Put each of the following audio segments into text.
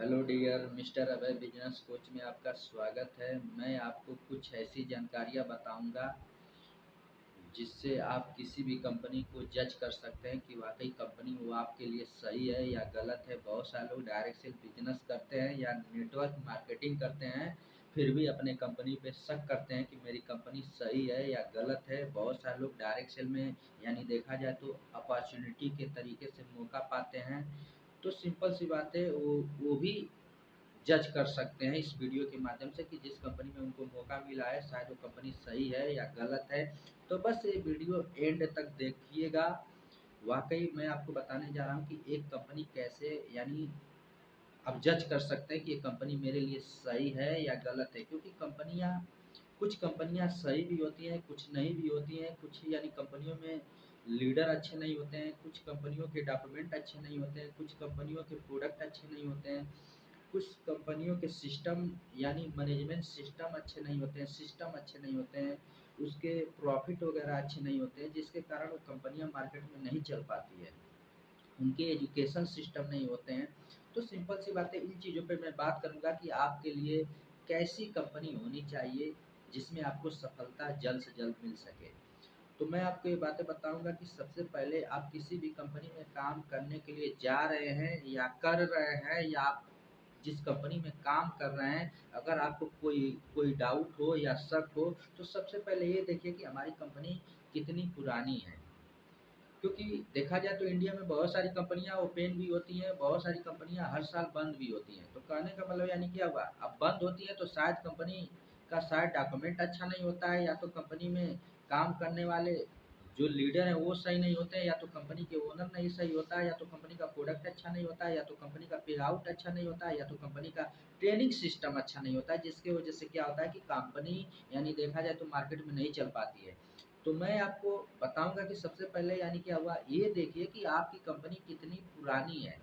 Hello dear mister अभय business coach में आपका स्वागत है। मैं आपको कुछ ऐसी जानकारियाँ बताऊंगा जिससे आप किसी भी कंपनी को जज कर सकते हैं कि वाकई कंपनी वो आपके लिए सही है या गलत है। बहुत सारे लोग डायरेक्ट सेल बिजनेस करते हैं या नेटवर्क मार्केटिंग करते हैं, फिर भी अपने कंपनी पे शक करते हैं कि मेरी कंपनी सही है या गलत है। बहुत सारे लोग डायरेक्ट सेल में यानी देखा जाए तो अपॉर्चुनिटी के तरीके से मौका पाते हैं। तो सिंपल सी बात है, वो भी जज कर सकते हैं इस वीडियो के माध्यम से कि जिस कंपनी में उनको मौका मिला है शायद वो कंपनी सही है या गलत है। तो बस ये वीडियो एंड तक देखिएगा। वाकई मैं आपको बताने जा रहा हूँ कि एक कंपनी कैसे यानी आप जज कर सकते हैं कि ये कंपनी मेरे लिए सही है या गलत है। क्योंकि कुछ कंपनियां सही भी होती हैं, कुछ नहीं भी होती हैं। कुछ यानी कंपनियों में लीडर अच्छे नहीं होते हैं, कुछ कंपनियों के डॉक्यूमेंट अच्छे नहीं होते हैं, कुछ कंपनियों के प्रोडक्ट अच्छे नहीं होते हैं, कुछ कंपनियों के सिस्टम यानी मैनेजमेंट सिस्टम अच्छे नहीं होते हैं, सिस्टम अच्छे नहीं होते हैं, उसके प्रॉफिट वगैरह अच्छे नहीं होते हैं, जिसके कारण वो कंपनियां मार्केट में नहीं चल पाती है। उनके एजुकेशन सिस्टम नहीं होते हैं। तो सिंपल सी बात है, इन चीज़ों पे मैं बात करूंगा कि आपके लिए कैसी कंपनी होनी चाहिए जिसमें आपको सफलता जल्द से जल्द मिल सके। तो मैं आपको ये बातें बताऊंगा कि सबसे पहले आप किसी भी कंपनी में काम करने के लिए जा रहे हैं या कर रहे हैं, या आप जिस कंपनी में काम कर रहे हैं, अगर आपको कोई कोई डाउट हो या शक हो, तो सबसे पहले ये देखिए कि हमारी कंपनी कितनी पुरानी है। क्योंकि देखा जाए तो इंडिया में बहुत सारी कंपनियां ओपन भी होती हैं, बहुत सारी कंपनियां हर साल बंद भी होती हैं। तो कहने का मतलब यानी क्या हुआ, अब बंद होती है तो शायद कंपनी का शायद डॉक्यूमेंट अच्छा नहीं होता है, या तो कंपनी में काम करने वाले जो लीडर हैं वो सही नहीं होते हैं, या तो कंपनी के ओनर नहीं सही होता है, या तो कंपनी का प्रोडक्ट अच्छा नहीं होता है, या तो कंपनी का पे आउट अच्छा नहीं होता है, या तो कंपनी का ट्रेनिंग सिस्टम अच्छा नहीं होता है, जिसकी वजह से क्या होता है कि कंपनी यानी देखा जाए तो मार्केट में नहीं चल पाती है। तो मैं आपको बताऊंगा कि सबसे पहले यानी क्या हुआ, ये देखिए कि आपकी कंपनी कितनी पुरानी है।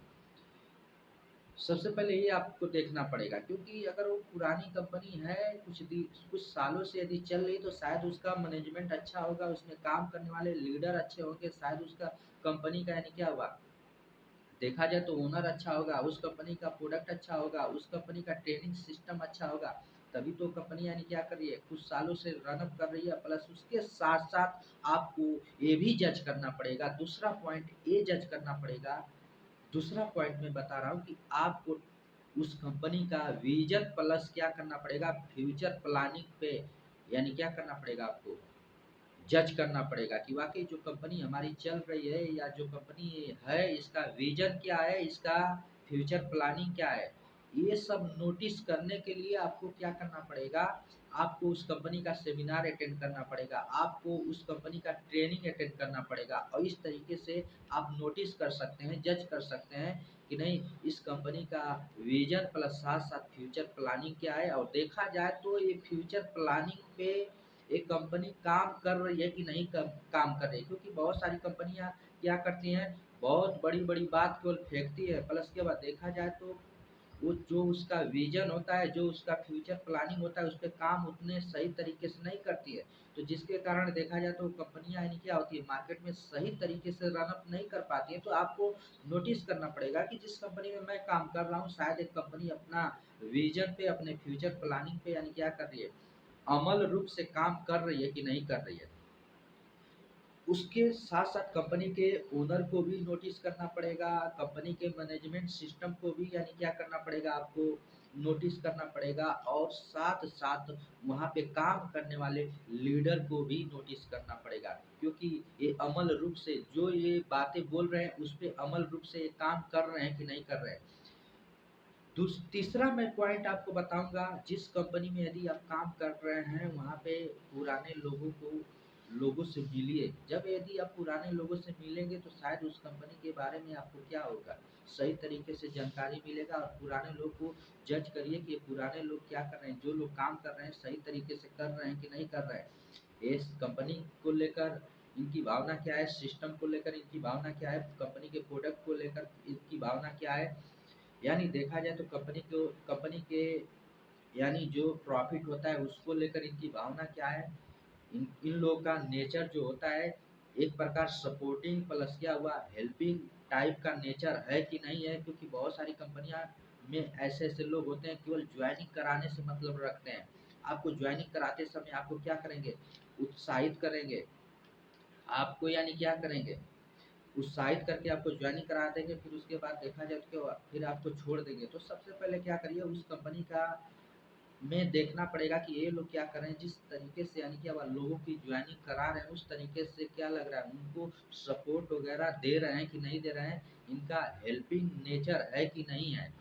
सबसे पहले ये आपको देखना पड़ेगा, क्योंकि अगर वो पुरानी कंपनी है, कुछ सालों से यदि चल रही, तो शायद उसका मैनेजमेंट अच्छा होगा, उसमें काम करने वाले लीडर अच्छे होंगे, शायद उसका कंपनी का यानी क्या हुआ, देखा जाए तो ओनर अच्छा होगा, उस कंपनी का प्रोडक्ट अच्छा होगा, उस कंपनी का ट्रेनिंग सिस्टम अच्छा होगा। तभी तो कंपनी यानी क्या कर रही है, कुछ सालों से रनअप कर रही है। प्लस उसके साथ साथ आपको ये भी जज करना पड़ेगा, दूसरा पॉइंट ये जज करना पड़ेगा। दूसरा पॉइंट मैं बता रहा हूँ कि आपको उस कंपनी का विजन प्लस क्या करना पड़ेगा, फ्यूचर प्लानिंग पे यानी क्या करना पड़ेगा, आपको जज करना पड़ेगा कि वाकई जो कंपनी हमारी चल रही है या जो कंपनी है, इसका विजन क्या है, इसका फ्यूचर प्लानिंग क्या है। ये सब नोटिस करने के लिए आपको क्या करना पड़ेगा, आपको उस कंपनी का सेमिनार अटेंड करना पड़ेगा, आपको उस कंपनी का ट्रेनिंग अटेंड करना पड़ेगा, और इस तरीके से आप नोटिस कर सकते हैं, जज कर सकते हैं कि नहीं, इस कंपनी का विजन प्लस साथ साथ फ्यूचर प्लानिंग क्या है। और देखा जाए तो ये फ्यूचर प्लानिंग पे एक कंपनी काम कर रही है कि नहीं काम कर रही है। क्योंकि बहुत सारी कंपनियां क्या करती हैं, बहुत बड़ी बड़ी बात केवल फेंकती है, प्लस के बाद देखा जाए तो वो जो उसका विजन होता है, जो उसका फ्यूचर प्लानिंग होता है, उस पर काम उतने सही तरीके से नहीं करती है। तो जिसके कारण देखा जाए तो कंपनियां यानी क्या होती है, मार्केट में सही तरीके से रनअप नहीं कर पाती है। तो आपको नोटिस करना पड़ेगा कि जिस कंपनी में मैं काम कर रहा हूँ, शायद एक कंपनी अपना विजन पे, अपने फ्यूचर प्लानिंग पे यानी क्या कर रही है, अमल रूप से काम कर रही है कि नहीं कर रही है। उसके साथ साथ कंपनी के ओनर को भी नोटिस करना पड़ेगा, कंपनी के मैनेजमेंट सिस्टम को भी यानी क्या करना पड़ेगा, आपको नोटिस करना पड़ेगा, और साथ साथ वहाँ पे काम करने वाले लीडर को भी नोटिस करना पड़ेगा। क्योंकि ये अमल रूप से जो ये बातें बोल रहे हैं उस पे अमल रूप से ये काम कर रहे हैं कि नहीं कर रहे हैं। तीसरा मैं पॉइंट आपको बताऊंगा, जिस कंपनी में यदि आप काम कर रहे हैं वहाँ पे पुराने लोगों से मिलिए। जब यदि आप पुराने लोगों से मिलेंगे तो शायद उस कंपनी के बारे में आपको क्या होगा, सही तरीके से जानकारी मिलेगा। और पुराने लोग को जज करिए कि ये पुराने लोग क्या कर रहे हैं, जो लोग काम कर रहे हैं सही तरीके से कर रहे हैं कि नहीं कर रहे हैं, इस कंपनी को लेकर इनकी भावना क्या है, सिस्टम को लेकर इनकी भावना क्या है, कंपनी के प्रोडक्ट को लेकर इनकी भावना क्या है। यानी देखा जाए तो कंपनी के यानी जो प्रॉफिट होता है उसको लेकर इनकी भावना क्या है। इन लोगों का नेचर जो होता है, एक प्रकार सपोर्टिंग प्लस क्या हुआ, हेल्पिंग टाइप का नेचर है कि नहीं है। क्योंकि बहुत सारी कंपनियां में ऐसे ऐसे लोग होते हैं केवल ज्वाइनिंग कराने से मतलब रखते हैं। आपको ज्वाइनिंग कराते समय आपको क्या करेंगे, उत्साहित करेंगे, आपको यानी क्या करेंगे, उत्साहित करके आपको ज्वाइनिंग करा देंगे, फिर उसके बाद देखा जाए तो क्या, फिर आपको छोड़ देंगे। तो सबसे पहले क्या करिए, उस कंपनी का में देखना पड़ेगा कि ये लोग क्या कर रहे हैं, जिस तरीके से यानी कि अब लोगों की ज्वाइनिंग करा रहे हैं उस तरीके से क्या लग रहा है, उनको सपोर्ट वगैरह दे रहे हैं कि नहीं दे रहे हैं, इनका हेल्पिंग नेचर है कि नहीं है।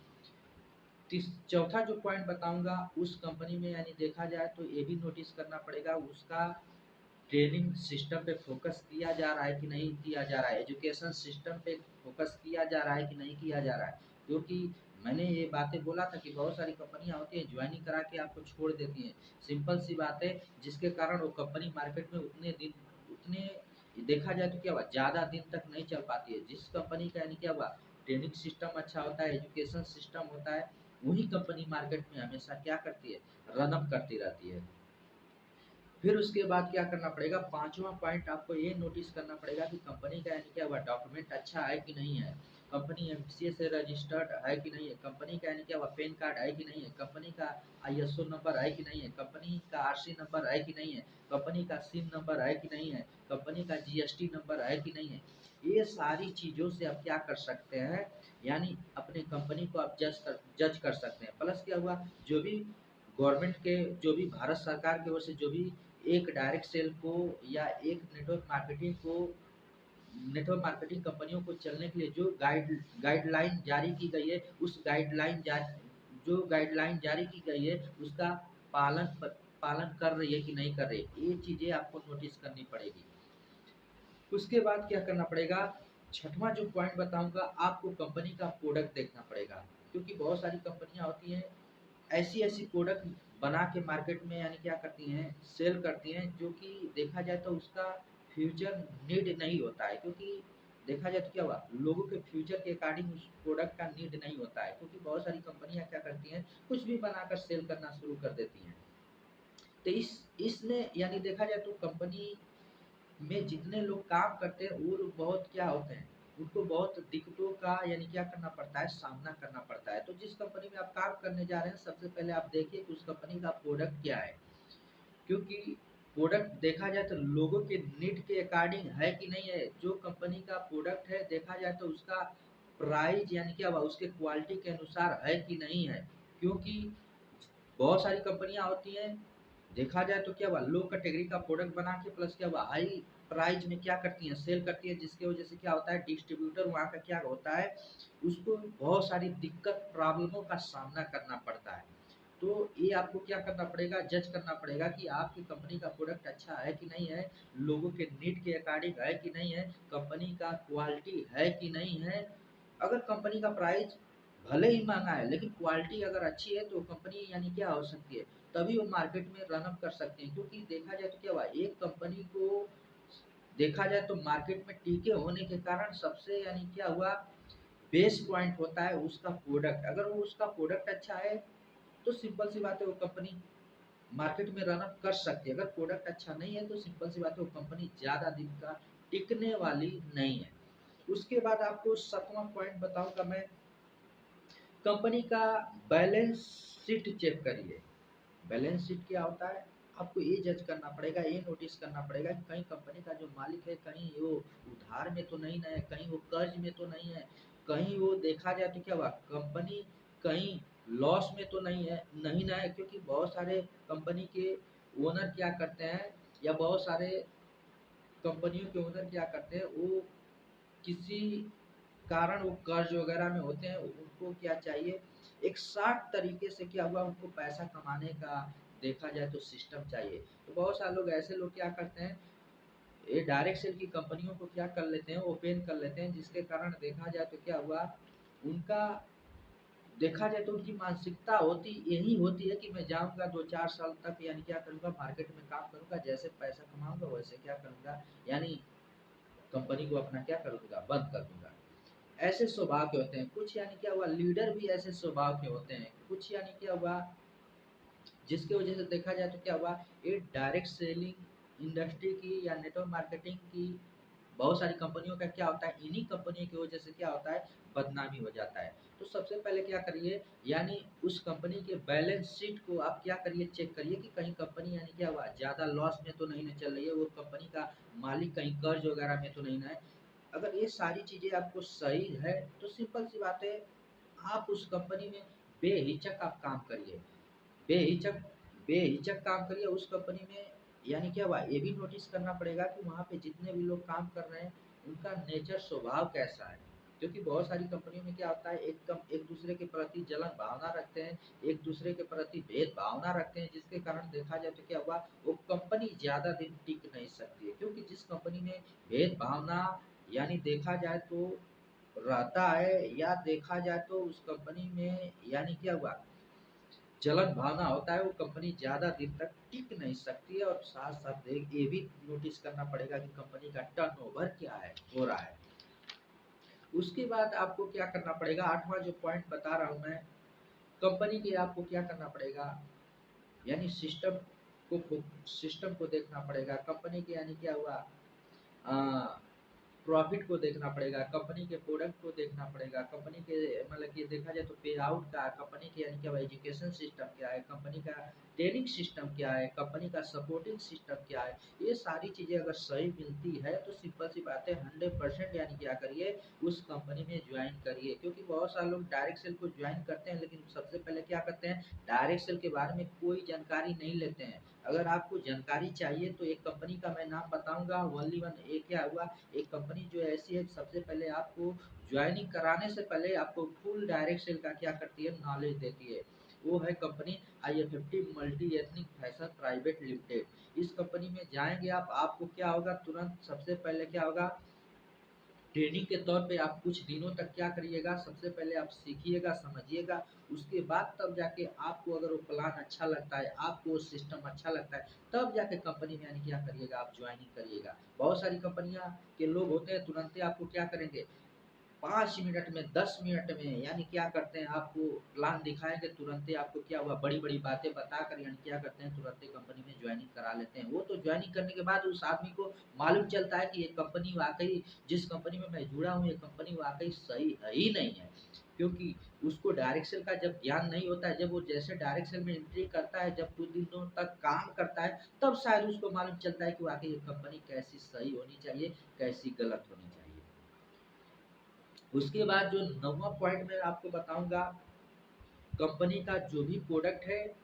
चौथा जो पॉइंट बताऊंगा, उस कंपनी में यानी देखा जाए तो ये भी नोटिस करना पड़ेगा, उसका ट्रेनिंग सिस्टम पे फोकस किया जा रहा है कि नहीं किया जा रहा है, एजुकेशन सिस्टम पे फोकस किया जा रहा है कि नहीं किया जा रहा है। क्योंकि मैंने ये बातें बोला था कि बहुत सारी कंपनियां होती हैं ज्वाइनिंग करा के आपको छोड़ देती हैं, सिंपल सी बात है, जिसके कारण वो कंपनी मार्केट में उतने देखा जाए तो क्या हुआ, ज़्यादा दिन तक नहीं चल पाती है। जिस कंपनी का यानी क्या हुआ, ट्रेनिंग सिस्टम अच्छा होता है, एजुकेशन सिस्टम होता है, वही कंपनी मार्केट में हमेशा क्या करती है, रनअप करती रहती है। फिर उसके बाद क्या करना पड़ेगा, पांचवा पॉइंट आपको ये नोटिस करना पड़ेगा कि कंपनी का यानी क्या हुआ, डॉक्यूमेंट अच्छा है कि नहीं है, कंपनी एमसीए से रजिस्टर्ड है कि नहीं है, कंपनी का यानी क्या हुआ, पैन कार्ड है कि नहीं है, कंपनी का आईएसओ नंबर है कि नहीं है, कंपनी का आरसी नंबर है कि नहीं है, कंपनी का सिम नंबर है कि नहीं है, कंपनी का जीएसटी नंबर है कि नहीं है। ये सारी चीज़ों से आप क्या कर सकते हैं, यानी अपने कंपनी को आप जज कर सकते हैं। प्लस क्या हुआ, जो भी गवर्नमेंट के, जो भी भारत सरकार की ओर से जो भी एक डायरेक्ट सेल को या एक नेटवर्क मार्केटिंग कंपनियों को चलने के लिए जो गाइडलाइन जारी की गई है, उस जो गाइडलाइन जारी की गई है उसका पालन कर रही है कि नहीं कर रही है, ये चीज़ें आपको नोटिस करनी पड़ेगी। उसके बाद क्या करना पड़ेगा, छठवां जो पॉइंट बताऊंगा, आपको कंपनी का प्रोडक्ट देखना पड़ेगा। क्योंकि बहुत सारी कंपनियां होती हैं ऐसी ऐसी प्रोडक्ट बना के मार्केट में यानी क्या करती हैं, सेल करती हैं, जो कि देखा जाए तो उसका फ्यूचर नीड नहीं होता है। क्योंकि देखा जाए तो क्या हुआ, लोगों के फ्यूचर के अकॉर्डिंग उस प्रोडक्ट का नीड नहीं होता है। क्योंकि बहुत सारी कंपनियां क्या करती हैं, कुछ भी बनाकर सेल करना शुरू कर देती हैं। तो इसमें यानी देखा जाए तो कंपनी में जितने लोग काम करते हैं वो लोग बहुत क्या होते हैं, उनको बहुत दिक्कतों का यानी क्या करना पड़ता है, सामना करना पड़ता है। तो जिस कंपनी में आप काम करने जा रहे हैं, सबसे पहले आप देखिए कि उस कंपनी का प्रोडक्ट क्या है। क्योंकि प्रोडक्ट देखा जाए तो लोगों के नीड के अकॉर्डिंग है कि नहीं है। जो कंपनी का प्रोडक्ट है देखा जाए तो उसका प्राइस यानी क्या हुआ, उसके क्वालिटी के अनुसार है कि नहीं है। क्योंकि बहुत सारी कंपनियां होती हैं, देखा जाए तो क्या हुआ, लो कैटेगरी का प्रोडक्ट बना के प्लस क्या हुआ, हाई प्राइस में क्या करती हैं, सेल करती है, जिसकी वजह से क्या होता है, डिस्ट्रीब्यूटर वहाँ का क्या होता है, उसको बहुत सारी दिक्कत प्रॉब्लमों का सामना करना पड़ता है। तो ये आपको क्या करना पड़ेगा, जज करना पड़ेगा कि आपकी कंपनी का प्रोडक्ट अच्छा है कि नहीं है, लोगों के नीड के अकॉर्डिंग है कि नहीं है, कंपनी का क्वालिटी है कि नहीं है। अगर कंपनी का प्राइस भले ही महंगा है लेकिन क्वालिटी अगर अच्छी है तो कंपनी यानी क्या हो सकती है, तभी वो मार्केट में रन अप कर सकते हैं। क्योंकि देखा जाए तो क्या हुआ, एक कंपनी को देखा जाए तो मार्केट में टीके होने के कारण सबसे यानी क्या हुआ, बेस पॉइंट होता है उसका प्रोडक्ट। अगर वो उसका प्रोडक्ट अच्छा है तो सिंपल सी बात है वो कंपनी मार्केट में रन अप कर सकती है। अगर प्रोडक्ट अच्छा नहीं है तो सिंपल सी बात है वो कंपनी ज़्यादा दिन का टिकने वाली नहीं है। उसके बाद आपको सातवां पॉइंट बताऊंगा मैं, कंपनी का बैलेंस शीट चेक करिए। बैलेंस शीट क्या होता है, आपको ये जज करना पड़ेगा, ये नोटिस करना पड़ेगा कि कहीं कंपनी का जो मालिक है कहीं वो उधार में तो नहीं ना है, कहीं वो कर्ज में तो नहीं है, कहीं वो देखा जाए तो क्या हुआ, कंपनी कहीं लॉस में तो नहीं ना है। क्योंकि बहुत सारे कंपनी के ओनर क्या करते हैं, या बहुत सारे कंपनियों के ओनर क्या करते हैं, वो किसी कारण वो कर्ज वगैरह में होते हैं, उनको क्या चाहिए, एक शार्ट तरीके से क्या हुआ, उनको पैसा कमाने का देखा जाए तो सिस्टम चाहिए। तो बहुत सारे लोग ऐसे लोग क्या करते हैं, ये डायरेक्ट सेल की कंपनियों को क्या कर लेते हैं, ओपन कर लेते हैं, जिसके कारण देखा जाए तो क्या हुआ, उनका देखा जाए तो उनकी मानसिकता होती यही होती है कि मैं जाऊंगा 2-4 साल तक यानी क्या करूंगा, मार्केट में काम करूंगा, जैसे पैसा कमाऊंगा वैसे क्या करूंगा, यानी कंपनी को अपना क्या कर दूंगा, बंद कर दूंगा। ऐसे स्वभाव के होते हैं कुछ, यानी क्या हुआ, लीडर भी ऐसे स्वभाव के होते हैं कुछ, यानी क्या हुआ, जिसकी वजह से देखा जाए तो क्या हुआ, ये डायरेक्ट सेलिंग इंडस्ट्री की या नेटवर्क मार्केटिंग की बहुत सारी कंपनियों का क्या होता है, इन्हीं कंपनियों की वजह से क्या होता है, बदनामी हो जाता है। तो सबसे पहले क्या करिए, यानी उस कंपनी के बैलेंस शीट को आप क्या करिए, चेक करिए कि कहीं कंपनी यानी क्या हुआ ज़्यादा लॉस में तो नहीं ना चल रही है, वो कंपनी का मालिक कहीं कर्ज वगैरह में तो नहीं ना है। अगर ये सारी चीज़ें आपको सही है तो सिंपल सी बात है, आप उस कंपनी में बेहिचक आप काम करिए, बेहिचक बेहिचक काम करिए उस कंपनी में। यानी क्या हुआ, ये भी नोटिस करना पड़ेगा कि वहाँ पे जितने भी लोग काम कर रहे हैं उनका नेचर स्वभाव कैसा है। क्योंकि बहुत सारी कंपनियों में क्या होता है, एक दूसरे के प्रति जलन भावना रखते हैं, एक दूसरे के प्रति भेद भावना रखते हैं, जिसके कारण देखा जाए तो क्या हुआ, वो कंपनी ज़्यादा दिन टिक नहीं सकती है। क्योंकि जिस कंपनी में भेद भावना यानी देखा जाए तो रहता है, या देखा जाए तो उस कंपनी में यानी क्या हुआ जलन भावना होता है, वो कंपनी ज़्यादा दिन तक टिक नहीं सकती है। और साथ साथ देख ये भी नोटिस करना पड़ेगा कि कंपनी का टर्नओवर क्या है हो रहा है। उसके बाद आपको क्या करना पड़ेगा, आठवां जो पॉइंट बता रहा हूँ मैं, कंपनी के आपको क्या करना पड़ेगा, यानी सिस्टम को देखना पड़ेगा कंपनी के। यानी क्या हुआ, प्रॉफिट को देखना पड़ेगा, कंपनी के प्रोडक्ट को देखना पड़ेगा, कंपनी के मतलब कि देखा जाए तो पे आउट का कंपनी के यानी क्या एजुकेशन सिस्टम क्या है, कंपनी का ट्रेनिंग सिस्टम क्या है, कंपनी का सपोर्टिंग सिस्टम क्या है। ये सारी चीज़ें अगर सही मिलती है तो सिंपल सी बात है 100% यानी क्या करिए, उस कंपनी में ज्वाइन करिए। क्योंकि बहुत सारे लोग डायरेक्ट सेल को ज्वाइन करते हैं, लेकिन सबसे पहले क्या करते हैं, डायरेक्ट सेल के बारे में कोई जानकारी नहीं लेते हैं। अगर आपको जानकारी चाहिए तो एक कंपनी का मैं नाम बताऊंगा, ओनली वन। एक क्या हुआ, एक कंपनी जो ऐसी है, सबसे पहले आपको ज्वाइनिंग कराने से पहले आपको फुल डायरेक्ट सेल का क्या करती है, नॉलेज देती है। वो है company IFFT multi ethnic fashion private limited. इस कंपनी में जाएंगे आप, आपको क्या होगा, तुरंत सबसे पहले क्या होगा, ट्रेनिंग के तौर पे आप कुछ दिनों तक क्या करिएगा, सबसे पहले आप सीखिएगा, समझिएगा। उसके बाद तब जाके आपको अगर वो प्लान अच्छा लगता है, आपको वो सिस्टम अच्छा लगता है, तब जाके कंपनी में यानी क्या करिएगा, आप ज्वाइनिंग करिएगा। बहुत सारी कंपनियां के लोग होते हैं, तुरंत आपको क्या करेंगे, 5 मिनट में 10 मिनट में यानी क्या करते हैं, आपको प्लान दिखाएंगे, तुरंत आपको क्या हुआ, बड़ी बड़ी बातें बताकर यानी क्या करते हैं, तुरंत कंपनी में ज्वाइनिंग करा लेते हैं। वो तो ज्वाइनिंग करने के बाद उस आदमी को मालूम चलता है कि ये कंपनी वाकई, जिस कंपनी में मैं जुड़ा हूँ, ये कंपनी वाकई सही है ही नहीं है। क्योंकि उसको डायरेक्ट सेल का जब ज्ञान नहीं होता है, जब वो जैसे डायरेक्ट सेल में एंट्री करता है, जब कुछ दिनों तक काम करता है, तब शायद उसको मालूम चलता है कि वाकई ये कंपनी कैसी सही होनी चाहिए, कैसी गलत होनी चाहिए। उसके बाद जो 9वां पॉइंट मैं आपको बताऊंगा, कंपनी का जो भी प्रोडक्ट है,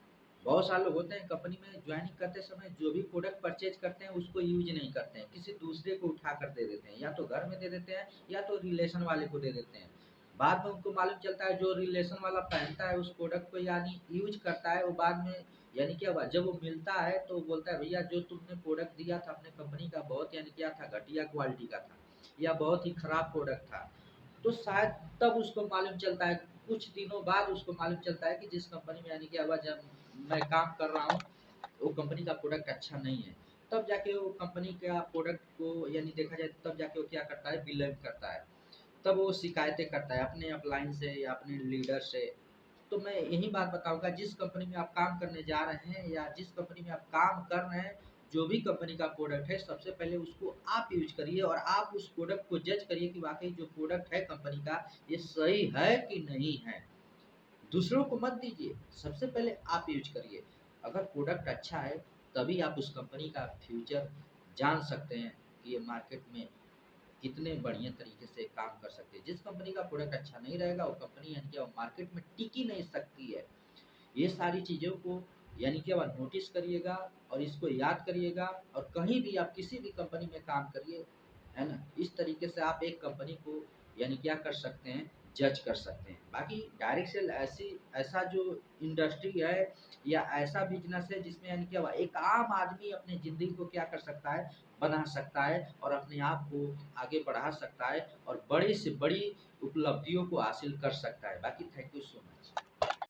बहुत सारे लोग होते हैं कंपनी में ज्वाइनिंग करते समय जो भी प्रोडक्ट परचेज करते हैं उसको यूज नहीं करते हैं, किसी दूसरे को उठा कर दे देते हैं, या तो घर में दे देते हैं या तो रिलेशन वाले को दे देते हैं। बाद में उनको मालूम चलता है जो रिलेशन वाला पहनता है उस प्रोडक्ट को यानी यूज करता है, वो बाद में यानी क्या हुआ, जब वो मिलता है तो वो बोलता है भैया जो तुमने प्रोडक्ट दिया था अपने कंपनी का, बहुत यानी क्या था, घटिया क्वालिटी का था, या बहुत ही खराब प्रोडक्ट था। तो शायद तब उसको मालूम चलता है, कुछ दिनों बाद उसको मालूम चलता है कि जिस कंपनी में यानी क्या हुआ, जब मैं काम कर रहा हूँ वो कंपनी का प्रोडक्ट अच्छा नहीं है। तब जाके वो कंपनी का प्रोडक्ट को यानी देखा जाए तब जाके वो क्या करता है, विलय करता है। तब वो शिकायतें करता है अपने अपलाइन से या अपने लीडर से। तो मैं यही बात बताऊंगा, जिस कंपनी में आप काम करने जा रहे हैं या जिस कंपनी में आप काम कर रहे हैं, जो भी कंपनी का प्रोडक्ट है, सबसे पहले उसको आप यूज करिए और आप उस प्रोडक्ट को जज करिए कि वाकई जो प्रोडक्ट है कंपनी का, ये सही है कि नहीं है। दूसरों को मत दीजिए, सबसे पहले आप यूज करिए। अगर प्रोडक्ट अच्छा है तभी आप उस कंपनी का फ्यूचर जान सकते हैं कि ये मार्केट में कितने बढ़िया तरीके से काम कर सकते हैं। जिस कंपनी का प्रोडक्ट अच्छा नहीं रहेगा वो कंपनी यानी कि मार्केट में टिक ही नहीं सकती है। ये सारी चीज़ों को यानी कि अब नोटिस करिएगा और इसको याद करिएगा, और कहीं भी आप किसी भी कंपनी में काम करिए, है ना, इस तरीके से आप एक कंपनी को यानी क्या कर सकते हैं, जज कर सकते हैं। बाकी डायरेक्ट सेल ऐसा जो इंडस्ट्री है या ऐसा बिजनेस है जिसमें यानी क्या हुआ, एक आम आदमी अपनी ज़िंदगी को क्या कर सकता है, बना सकता है और अपने आप को आगे बढ़ा सकता है और बड़ी से बड़ी उपलब्धियों को हासिल कर सकता है। बाकी थैंक यू सो मच।